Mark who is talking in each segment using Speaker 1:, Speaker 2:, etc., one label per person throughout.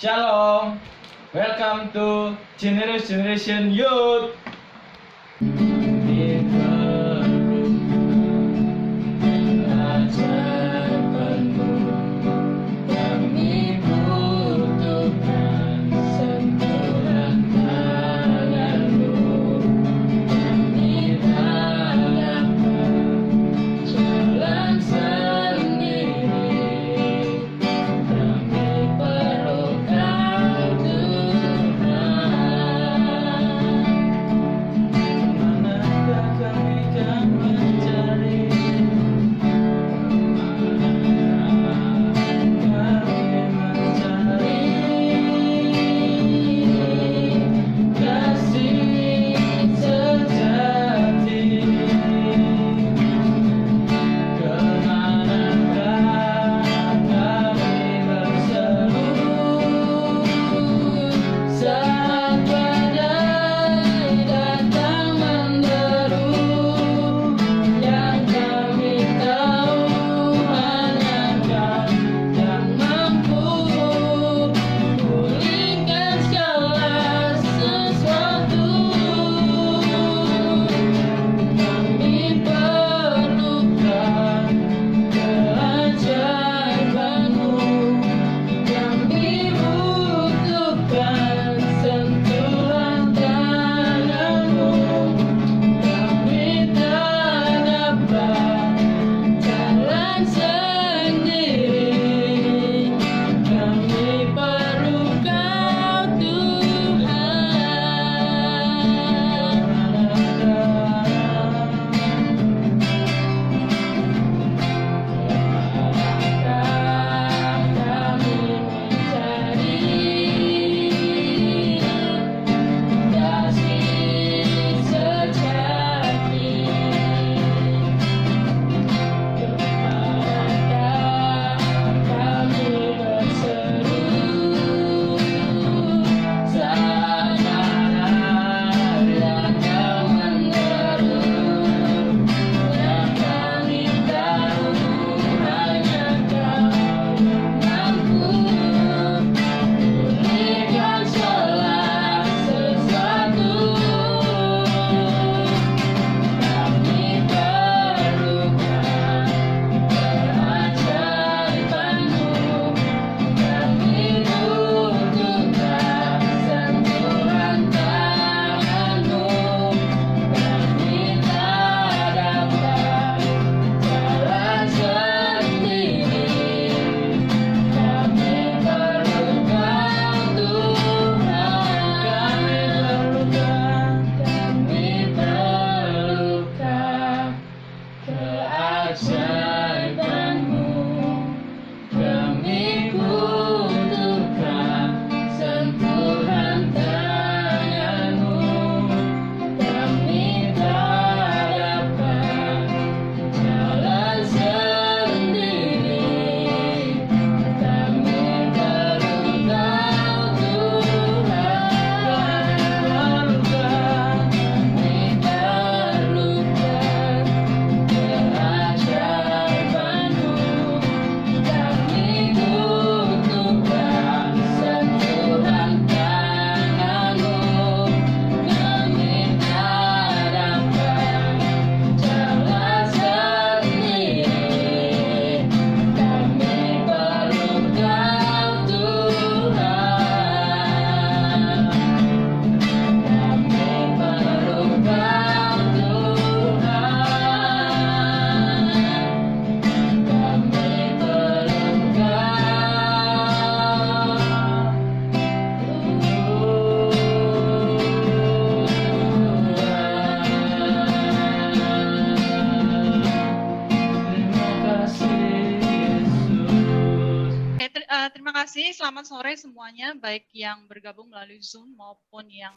Speaker 1: Shalom, welcome to Generation Youth.
Speaker 2: Terima kasih, selamat sore semuanya, baik yang bergabung melalui Zoom maupun yang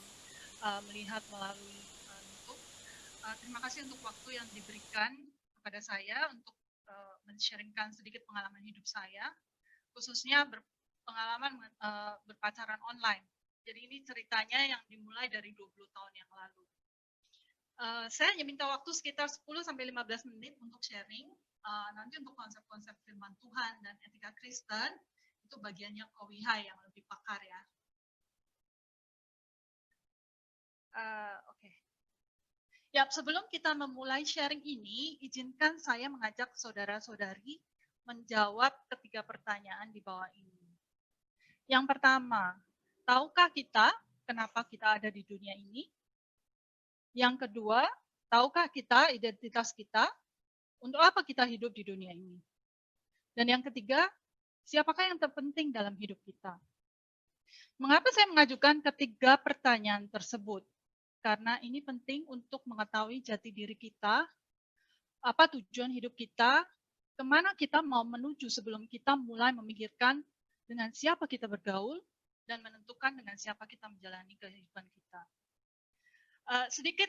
Speaker 2: melihat melalui YouTube. Terima kasih untuk waktu yang diberikan kepada saya untuk men-sharingkan sedikit pengalaman hidup saya, khususnya pengalaman berpacaran online. Jadi ini ceritanya yang dimulai dari 20 tahun yang lalu. Saya hanya minta waktu sekitar 10-15 menit untuk sharing. Nanti untuk konsep-konsep firman Tuhan dan etika Kristen, itu bagiannya Kowihai yang lebih pakar Oke. Ya, sebelum kita memulai sharing ini, izinkan saya mengajak saudara-saudari menjawab ketiga pertanyaan di bawah ini. Yang pertama, tahukah kita kenapa kita ada di dunia ini? Yang kedua, tahukah kita identitas kita? Untuk apa kita hidup di dunia ini? Dan yang ketiga, siapakah yang terpenting dalam hidup kita? Mengapa saya mengajukan ketiga pertanyaan tersebut? Karena ini penting untuk mengetahui jati diri kita, apa tujuan hidup kita, kemana kita mau menuju sebelum kita mulai memikirkan dengan siapa kita bergaul, dan menentukan dengan siapa kita menjalani kehidupan kita. Sedikit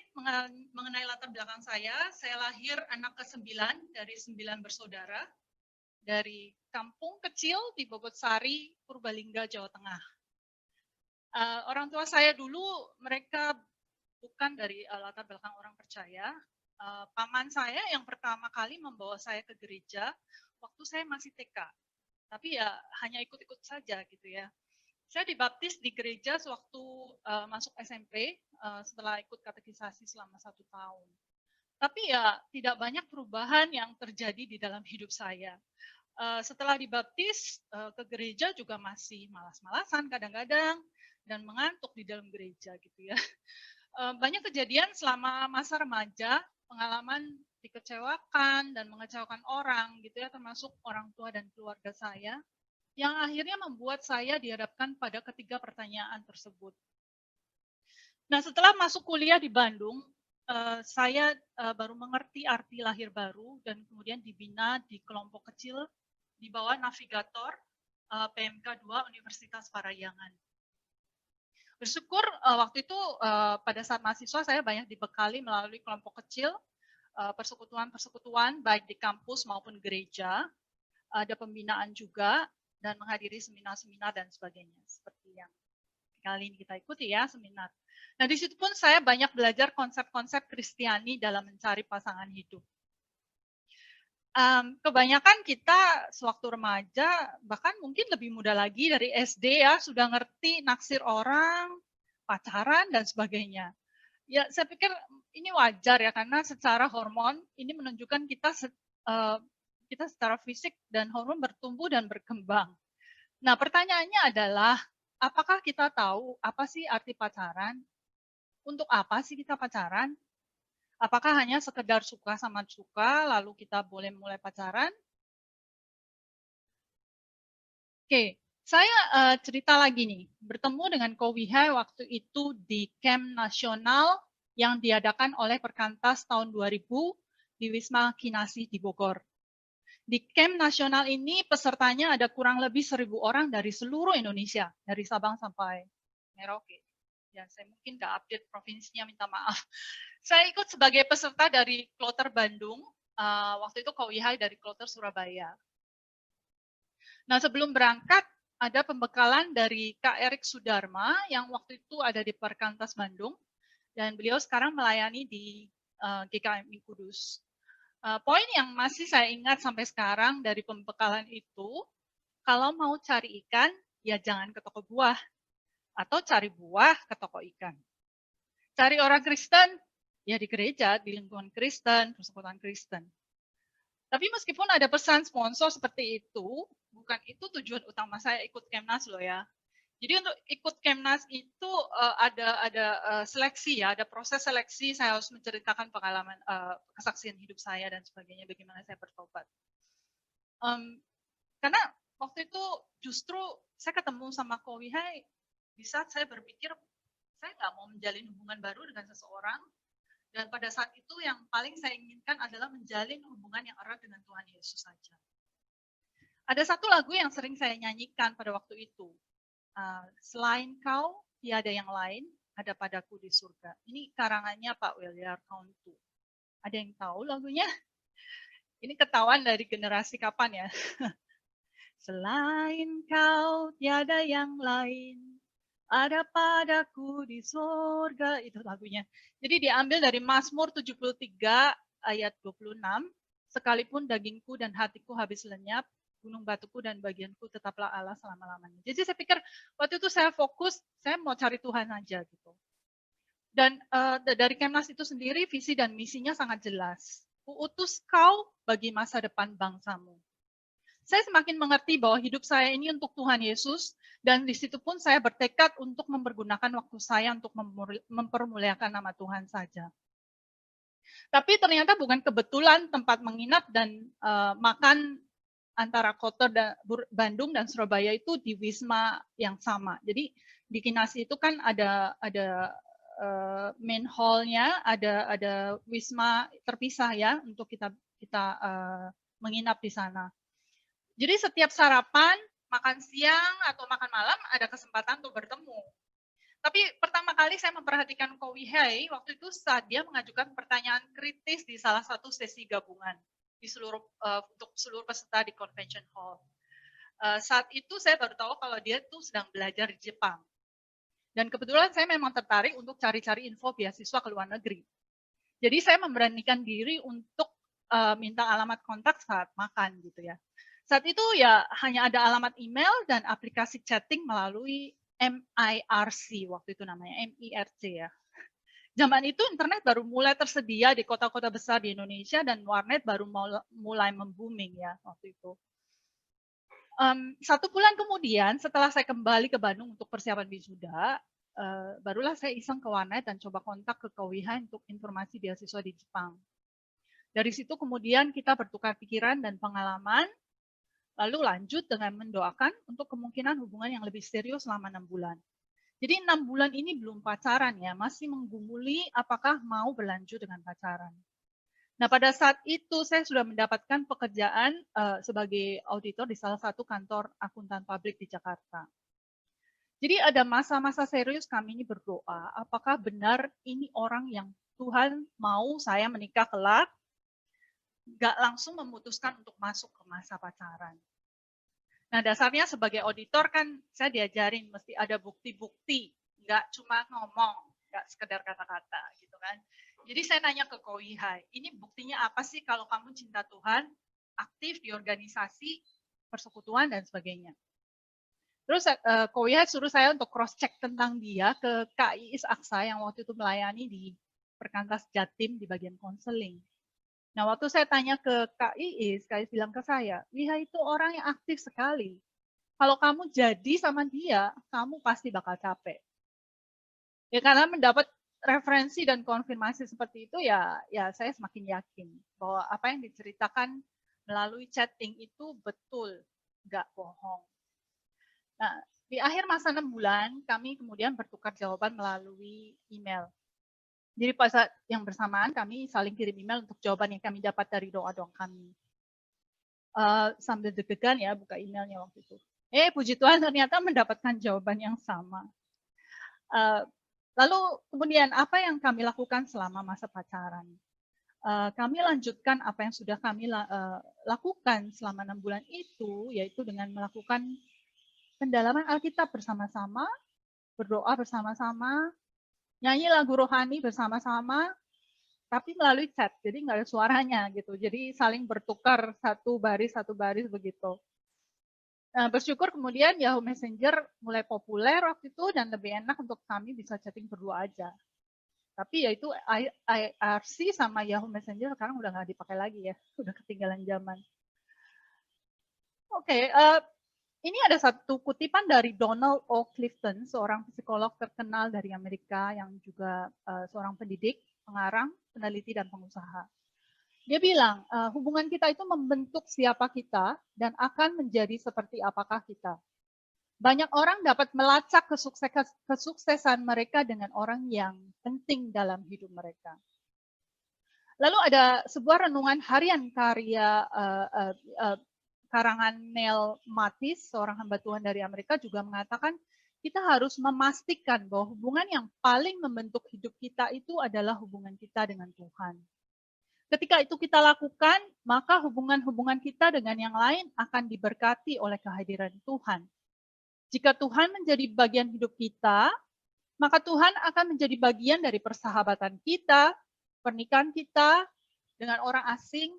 Speaker 2: mengenai latar belakang saya lahir anak ke-9 dari 9 bersaudara, dari kampung kecil di Bogotsari, Purbalingga, Jawa Tengah. Orang tua saya dulu, mereka bukan dari latar belakang orang percaya. Paman saya yang pertama kali membawa saya ke gereja waktu saya masih TK. Tapi ya hanya ikut-ikut saja gitu ya. Saya dibaptis di gereja sewaktu masuk SMP setelah ikut katekisasi selama 1 tahun. Tapi ya tidak banyak perubahan yang terjadi di dalam hidup saya. Setelah dibaptis ke gereja juga masih malas-malasan kadang-kadang dan mengantuk di dalam gereja gitu ya. Banyak kejadian selama masa remaja, pengalaman dikecewakan dan mengecewakan orang gitu ya, termasuk orang tua dan keluarga saya, yang akhirnya membuat saya dihadapkan pada ketiga pertanyaan tersebut. Nah, setelah masuk kuliah di Bandung, saya baru mengerti arti lahir baru dan kemudian dibina di kelompok kecil di bawah navigator PMK 2 Universitas Parahyangan. Bersyukur waktu itu pada saat mahasiswa saya banyak dibekali melalui kelompok kecil, persekutuan-persekutuan baik di kampus maupun gereja, ada pembinaan juga, dan menghadiri seminar-seminar dan sebagainya, seperti yang kali ini kita ikuti ya, seminar. Nah, di situ pun saya banyak belajar konsep-konsep Kristiani dalam mencari pasangan hidup. Kebanyakan kita sewaktu remaja, bahkan mungkin lebih muda lagi dari SD ya, sudah ngerti naksir orang, pacaran, dan sebagainya. Ya, saya pikir ini wajar ya, karena secara hormon ini menunjukkan kita secara fisik dan hormon bertumbuh dan berkembang. Nah, pertanyaannya adalah, apakah kita tahu apa sih arti pacaran? Untuk apa sih kita pacaran? Apakah hanya sekedar suka sama suka, lalu kita boleh mulai pacaran? Oke, saya cerita lagi nih. Bertemu dengan Ko Wihai waktu itu di camp nasional yang diadakan oleh Perkantas tahun 2000 di Wisma Kinasi di Bogor. Di camp nasional ini pesertanya ada kurang lebih 1.000 orang dari seluruh Indonesia, dari Sabang sampai Merauke. Ya, saya mungkin nggak update provinsinya, minta maaf. Saya ikut sebagai peserta dari Kloter Bandung, waktu itu Ko Wihai dari Kloter Surabaya. Nah, sebelum berangkat, ada pembekalan dari Kak Erik Sudarma yang waktu itu ada di Perkantas Bandung, dan beliau sekarang melayani di GKMI Kudus. Poin yang masih saya ingat sampai sekarang dari pembekalan itu, kalau mau cari ikan, ya jangan ke toko buah, atau cari buah ke toko ikan. Cari orang Kristen, ya di gereja, di lingkungan Kristen, persekutuan Kristen. Tapi meskipun ada pesan sponsor seperti itu, bukan itu tujuan utama saya ikut Kemnas loh ya. Jadi untuk ikut Kemnas itu ada seleksi ya, ada proses seleksi, saya harus menceritakan pengalaman kesaksian hidup saya dan sebagainya, bagaimana saya bertobat. Karena waktu itu justru saya ketemu sama Ko Wihai di saat saya berpikir saya nggak mau menjalin hubungan baru dengan seseorang, dan pada saat itu yang paling saya inginkan adalah menjalin hubungan yang erat dengan Tuhan Yesus saja. Ada satu lagu yang sering saya nyanyikan pada waktu itu. Selain kau, tiada yang lain, ada padaku di surga. Ini karangannya Pak William Kauntu. Ada yang tahu lagunya? Ini ketahuan dari generasi kapan ya? Selain kau, tiada yang lain, ada padaku di surga. Itu lagunya. Jadi diambil dari Mazmur 73 ayat 26. Sekalipun dagingku dan hatiku habis lenyap, gunung batuku dan bagianku tetaplah Allah selama-lamanya. Jadi saya pikir waktu itu saya fokus, saya mau cari Tuhan aja gitu. Dan dari Kemnas itu sendiri visi dan misinya sangat jelas. Kuutus kau bagi masa depan bangsamu. Saya semakin mengerti bahwa hidup saya ini untuk Tuhan Yesus, dan di situ pun saya bertekad untuk mempergunakan waktu saya untuk mempermuliakan nama Tuhan saja. Tapi ternyata bukan kebetulan tempat menginap dan makan antara kota Bandung dan Surabaya itu di Wisma yang sama. Jadi di Kinasi itu kan ada main hall-nya, ada wisma terpisah ya untuk kita menginap di sana. Jadi setiap sarapan, makan siang atau makan malam ada kesempatan untuk bertemu. Tapi pertama kali saya memperhatikan Ko Wihai waktu itu saat dia mengajukan pertanyaan kritis di salah satu sesi gabungan di untuk seluruh peserta di convention hall. Saat itu saya baru tahu kalau dia tuh sedang belajar di Jepang. Dan kebetulan saya memang tertarik untuk cari-cari info beasiswa ke luar negeri. Jadi saya memberanikan diri untuk minta alamat kontak saat makan gitu ya. Saat itu ya hanya ada alamat email dan aplikasi chatting melalui MIRC waktu itu namanya, MIRC ya. Zaman itu internet baru mulai tersedia di kota-kota besar di Indonesia dan warnet baru mulai membooming ya waktu itu. 1 bulan kemudian setelah saya kembali ke Bandung untuk persiapan wisuda, barulah saya iseng ke warnet dan coba kontak ke Ko Wihai untuk informasi beasiswa di Jepang. Dari situ kemudian kita bertukar pikiran dan pengalaman, lalu lanjut dengan mendoakan untuk kemungkinan hubungan yang lebih serius selama 6 bulan. Jadi 6 bulan ini belum pacaran ya, masih menggumuli apakah mau berlanjut dengan pacaran. Nah, pada saat itu saya sudah mendapatkan pekerjaan sebagai auditor di salah satu kantor akuntan publik di Jakarta. Jadi ada masa-masa serius kami ini berdoa, apakah benar ini orang yang Tuhan mau saya menikah kelak, nggak langsung memutuskan untuk masuk ke masa pacaran. Nah, dasarnya sebagai auditor kan saya diajarin mesti ada bukti-bukti, nggak cuma ngomong, nggak sekedar kata-kata gitu kan. Jadi saya nanya ke Ko Wihai, ini buktinya apa sih kalau kamu cinta Tuhan, aktif di organisasi, persekutuan, dan sebagainya. Terus Ko Wihai suruh saya untuk cross-check tentang dia ke KIIS Aksa yang waktu itu melayani di Perkantas Jatim di bagian konseling. Nah, waktu saya tanya ke KIIS bilang ke saya, Wihai itu orang yang aktif sekali. Kalau kamu jadi sama dia, kamu pasti bakal capek. Ya karena mendapat referensi dan konfirmasi seperti itu ya saya semakin yakin bahwa apa yang diceritakan melalui chatting itu betul, nggak bohong. Nah, di akhir masa 6 bulan kami kemudian bertukar jawaban melalui email. Jadi pada saat yang bersamaan kami saling kirim email untuk jawaban yang kami dapat dari doa-doa kami. Sambil deg-degan ya buka emailnya waktu itu. Puji Tuhan ternyata mendapatkan jawaban yang sama. Lalu kemudian apa yang kami lakukan selama masa pacaran? Kami lanjutkan apa yang sudah kami lakukan selama 6 bulan itu, yaitu dengan melakukan pendalaman Alkitab bersama-sama, berdoa bersama-sama, nyanyi lagu rohani bersama-sama, tapi melalui chat, jadi nggak ada suaranya gitu. Jadi saling bertukar satu baris begitu. Nah, bersyukur kemudian Yahoo Messenger mulai populer waktu itu dan lebih enak untuk kami bisa chatting berdua aja. Tapi ya itu IRC sama Yahoo Messenger sekarang udah nggak dipakai lagi ya, udah ketinggalan zaman. Oke, ini ada satu kutipan dari Donald O. Clifton, seorang psikolog terkenal dari Amerika yang juga seorang pendidik, pengarang, peneliti, dan pengusaha. Dia bilang, hubungan kita itu membentuk siapa kita dan akan menjadi seperti apakah kita. Banyak orang dapat melacak kesuksesan mereka dengan orang yang penting dalam hidup mereka. Lalu ada sebuah renungan harian karya karangan Neil Mathis, seorang hamba Tuhan dari Amerika, juga mengatakan kita harus memastikan bahwa hubungan yang paling membentuk hidup kita itu adalah hubungan kita dengan Tuhan. Ketika itu kita lakukan, maka hubungan-hubungan kita dengan yang lain akan diberkati oleh kehadiran Tuhan. Jika Tuhan menjadi bagian hidup kita, maka Tuhan akan menjadi bagian dari persahabatan kita, pernikahan kita dengan orang asing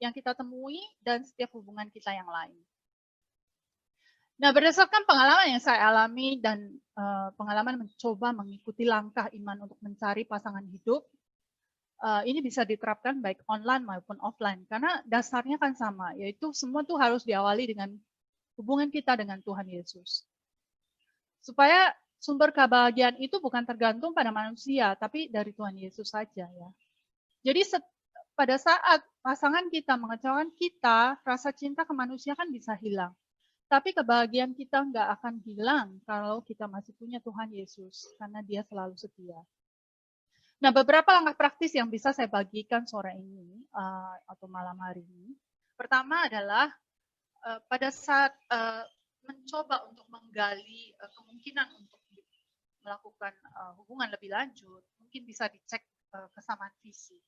Speaker 2: yang kita temui, dan setiap hubungan kita yang lain. Nah, berdasarkan pengalaman yang saya alami dan pengalaman mencoba mengikuti langkah iman untuk mencari pasangan hidup, ini bisa diterapkan baik online maupun offline. Karena dasarnya kan sama, yaitu semua tuh harus diawali dengan hubungan kita dengan Tuhan Yesus. Supaya sumber kebahagiaan itu bukan tergantung pada manusia, tapi dari Tuhan Yesus saja ya. Jadi pada saat pasangan kita mengecewakan kita, rasa cinta ke manusia kan bisa hilang. Tapi kebahagiaan kita nggak akan hilang kalau kita masih punya Tuhan Yesus, karena dia selalu setia. Nah, beberapa langkah praktis yang bisa saya bagikan sore ini atau malam hari ini. Pertama adalah pada saat mencoba untuk menggali kemungkinan untuk melakukan hubungan lebih lanjut, mungkin bisa dicek kesamaan visi.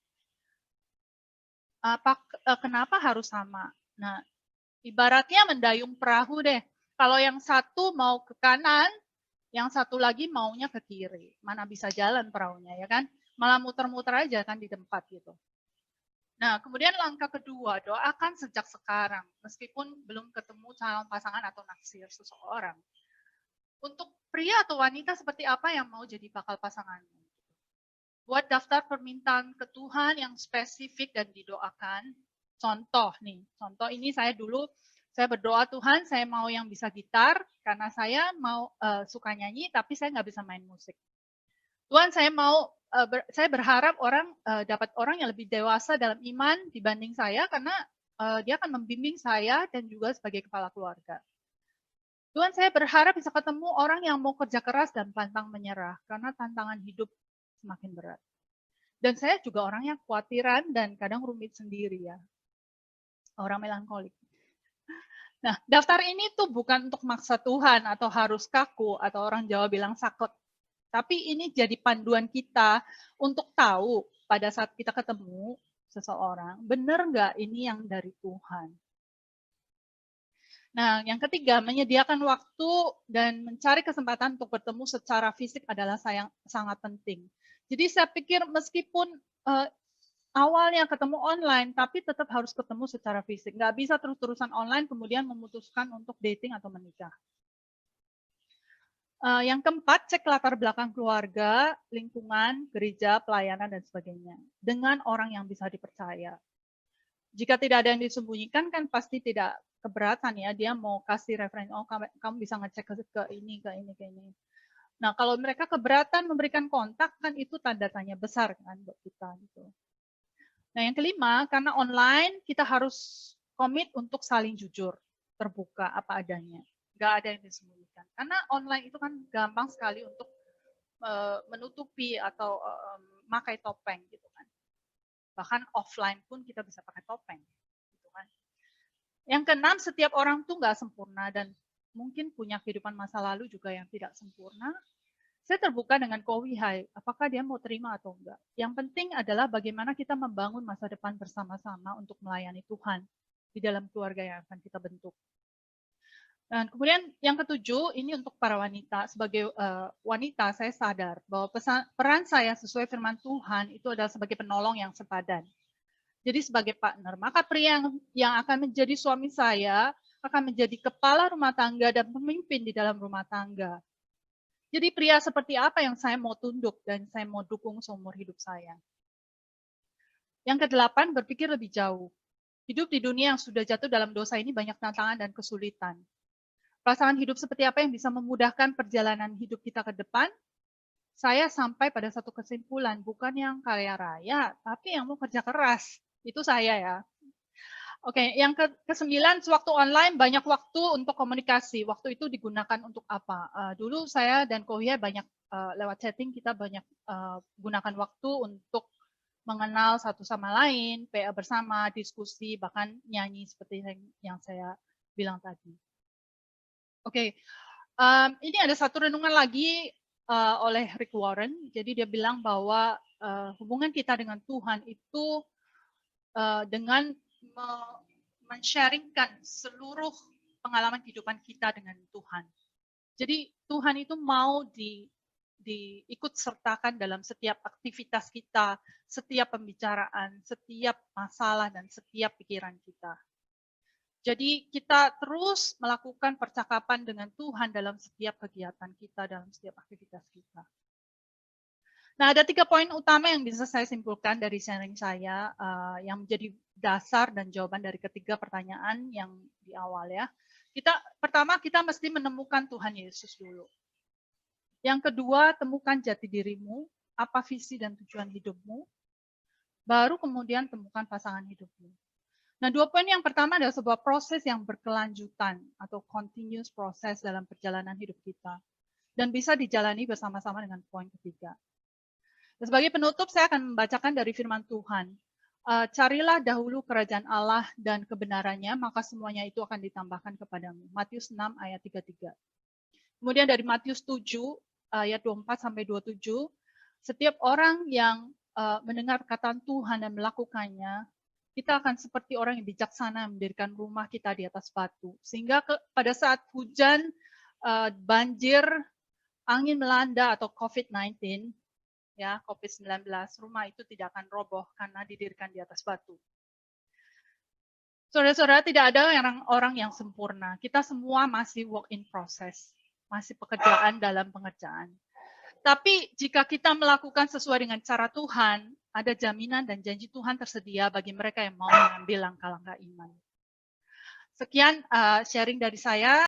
Speaker 2: Kenapa harus sama? Nah, ibaratnya mendayung perahu deh. Kalau yang satu mau ke kanan, yang satu lagi maunya ke kiri. Mana bisa jalan perahunya ya kan? Malah muter-muter aja kan di tempat gitu. Nah, kemudian langkah kedua, doakan sejak sekarang, meskipun belum ketemu calon pasangan atau naksir seseorang. Untuk pria atau wanita seperti apa yang mau jadi bakal pasanganmu? Buat daftar permintaan ke Tuhan yang spesifik dan didoakan. Contoh nih, contoh ini saya dulu, saya berdoa Tuhan, saya mau yang bisa gitar, karena saya mau suka nyanyi, tapi saya nggak bisa main musik. Tuhan, saya mau, saya berharap orang dapat orang yang lebih dewasa dalam iman dibanding saya, karena dia akan membimbing saya dan juga sebagai kepala keluarga. Tuhan, saya berharap bisa ketemu orang yang mau kerja keras dan pantang menyerah, karena tantangan hidup semakin berat. Dan saya juga orang yang khawatiran dan kadang rumit sendiri ya. Orang melankolik. Nah, daftar ini tuh bukan untuk maksa Tuhan atau harus kaku atau orang Jawa bilang sakot. Tapi ini jadi panduan kita untuk tahu pada saat kita ketemu seseorang, benar nggak ini yang dari Tuhan. Nah, yang ketiga, menyediakan waktu dan mencari kesempatan untuk bertemu secara fisik adalah sangat penting. Jadi saya pikir meskipun awalnya ketemu online, tapi tetap harus ketemu secara fisik. Nggak bisa terus-terusan online, kemudian memutuskan untuk dating atau menikah. Yang keempat, cek latar belakang keluarga, lingkungan, gereja, pelayanan, dan sebagainya. Dengan orang yang bisa dipercaya. Jika tidak ada yang disembunyikan, kan pasti tidak keberatan ya. Dia mau kasih referensi, oh kamu bisa ngecek ke ini, ke ini, ke ini. Nah, kalau mereka keberatan memberikan kontak, kan itu tanda tanya besar kan buat kita. Gitu. Nah, yang kelima, karena online kita harus komit untuk saling jujur, terbuka apa adanya. Nggak ada yang disembunyikan. Karena online itu kan gampang sekali untuk menutupi atau memakai topeng gitu kan. Bahkan offline pun kita bisa pakai topeng. Gitu kan. Yang keenam, setiap orang tuh nggak sempurna dan mungkin punya kehidupan masa lalu juga yang tidak sempurna. Saya terbuka dengan Ko Wihai, apakah dia mau terima atau enggak. Yang penting adalah bagaimana kita membangun masa depan bersama-sama untuk melayani Tuhan di dalam keluarga yang akan kita bentuk. Dan kemudian yang ketujuh, ini untuk para wanita. Sebagai wanita, saya sadar bahwa peran saya sesuai firman Tuhan itu adalah sebagai penolong yang sepadan. Jadi sebagai partner, maka pria yang akan menjadi suami saya akan menjadi kepala rumah tangga dan pemimpin di dalam rumah tangga. Jadi pria seperti apa yang saya mau tunduk dan saya mau dukung seumur hidup saya. Yang kedelapan, berpikir lebih jauh. Hidup di dunia yang sudah jatuh dalam dosa ini banyak tantangan dan kesulitan. Pasangan hidup seperti apa yang bisa memudahkan perjalanan hidup kita ke depan? Saya sampai pada satu kesimpulan, bukan yang kaya raya, tapi yang mau kerja keras. Itu saya ya. Oke, yang ke-9, sewaktu online banyak waktu untuk komunikasi. Waktu itu digunakan untuk apa? Dulu saya dan Kohia banyak lewat chatting, kita banyak gunakan waktu untuk mengenal satu sama lain, PA bersama, diskusi, bahkan nyanyi seperti yang saya bilang tadi. Oke, ini ada satu renungan lagi oleh Rick Warren. Jadi dia bilang bahwa hubungan kita dengan Tuhan itu dengan men-sharingkan seluruh pengalaman kehidupan kita dengan Tuhan. Jadi Tuhan itu mau diikut sertakan dalam setiap aktivitas kita, setiap pembicaraan, setiap masalah, dan setiap pikiran kita. Jadi kita terus melakukan percakapan dengan Tuhan dalam setiap kegiatan kita, dalam setiap aktivitas kita. Nah, ada 3 poin utama yang bisa saya simpulkan dari sharing saya, yang menjadi dasar dan jawaban dari ketiga pertanyaan yang di awal ya. Pertama, kita mesti menemukan Tuhan Yesus dulu. Yang kedua, temukan jati dirimu, apa visi dan tujuan hidupmu. Baru kemudian temukan pasangan hidupmu. Nah, 2 poin yang pertama adalah sebuah proses yang berkelanjutan atau continuous proses dalam perjalanan hidup kita. Dan bisa dijalani bersama-sama dengan poin ketiga. Dan sebagai penutup, saya akan membacakan dari firman Tuhan. Carilah dahulu kerajaan Allah dan kebenarannya, maka semuanya itu akan ditambahkan kepadamu. Matius 6 ayat 33. Kemudian dari Matius 7 ayat 24 sampai 27, setiap orang yang mendengar perkataan Tuhan dan melakukannya, kita akan seperti orang yang bijaksana mendirikan rumah kita di atas batu. Sehingga pada saat hujan, banjir, angin melanda atau COVID-19, ya COVID-19, rumah itu tidak akan roboh karena didirikan di atas batu. Saudara-saudara, tidak ada orang yang sempurna. Kita semua masih work in process, masih pekerjaan dalam pengerjaan. Tapi jika kita melakukan sesuai dengan cara Tuhan, ada jaminan dan janji Tuhan tersedia bagi mereka yang mau mengambil langkah-langkah iman. Sekian sharing dari saya.